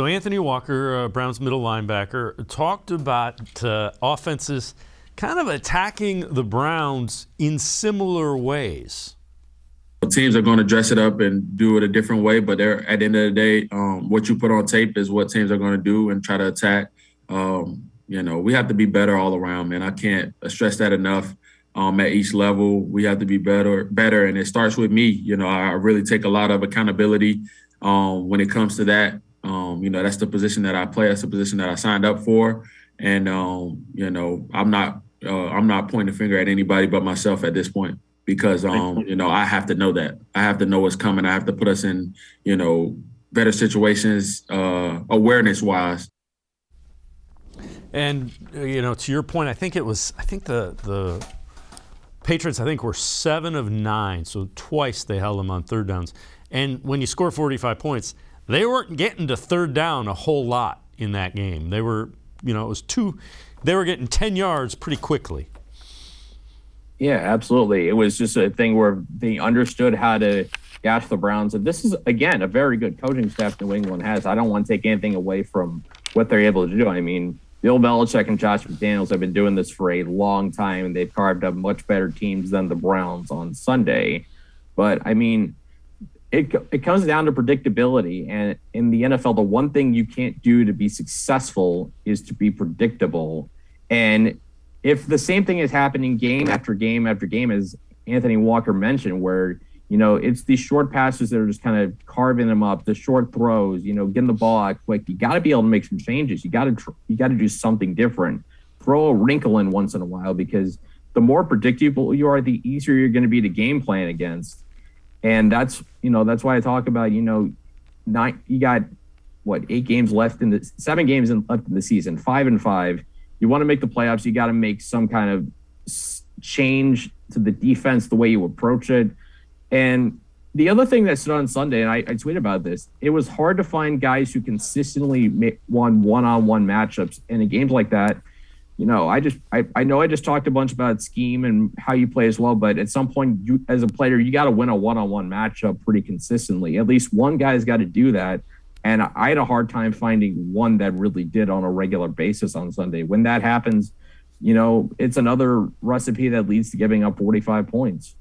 So Anthony Walker, Brown's middle linebacker, talked about offenses kind of attacking the Browns in similar ways. Teams are going to dress it up and do it a different way, but they're, at the end of the day, what you put on tape is what teams are going to do and try to attack. We have to be better all around, man. I can't stress that enough. At each level, we have to be better, and it starts with me. I really take a lot of accountability when it comes to that. That's the position that I play. That's the position that I signed up for, and I'm not pointing the finger at anybody but myself at this point. Because, I have to know that. I have to know what's coming. I have to put us in, better situations, awareness-wise. And, to your point, I think the Patriots, were 7 of 9, so twice they held them on third downs. And when you score 45 points, they weren't getting to third down a whole lot in that game. They were, they were getting 10 yards pretty quickly. Yeah, absolutely. It was just a thing where they understood how to gash the Browns. And this is, again, a very good coaching staff New England has. I don't want to take anything away from what they're able to do. I mean, Bill Belichick and Josh McDaniels have been doing this for a long time, and they've carved up much better teams than the Browns on Sunday. But, I mean, it comes down to predictability. And in the NFL, the one thing you can't do to be successful is to be predictable. And if the same thing is happening game after game after game, as Anthony Walker mentioned, where, it's these short passes that are just kind of carving them up, the short throws, getting the ball out quick, you got to be able to make some changes. You got to do something different. Throw a wrinkle in once in a while, because the more predictable you are, the easier you're going to be to game plan against. And that's why I talk about, you got 8 games left 7 games left in the season, 5-5. You want to make the playoffs, you got to make some kind of change to the defense, the way you approach it. And the other thing that stood on Sunday, and I tweeted about this, it was hard to find guys who consistently won one-on-one matchups. And in games like that, I know I just talked a bunch about scheme and how you play as well, but at some point, you as a player, you got to win a one-on-one matchup pretty consistently. At least one guy's got to do that. And I had a hard time finding one that really did on a regular basis on Sunday. When that happens, it's another recipe that leads to giving up 45 points.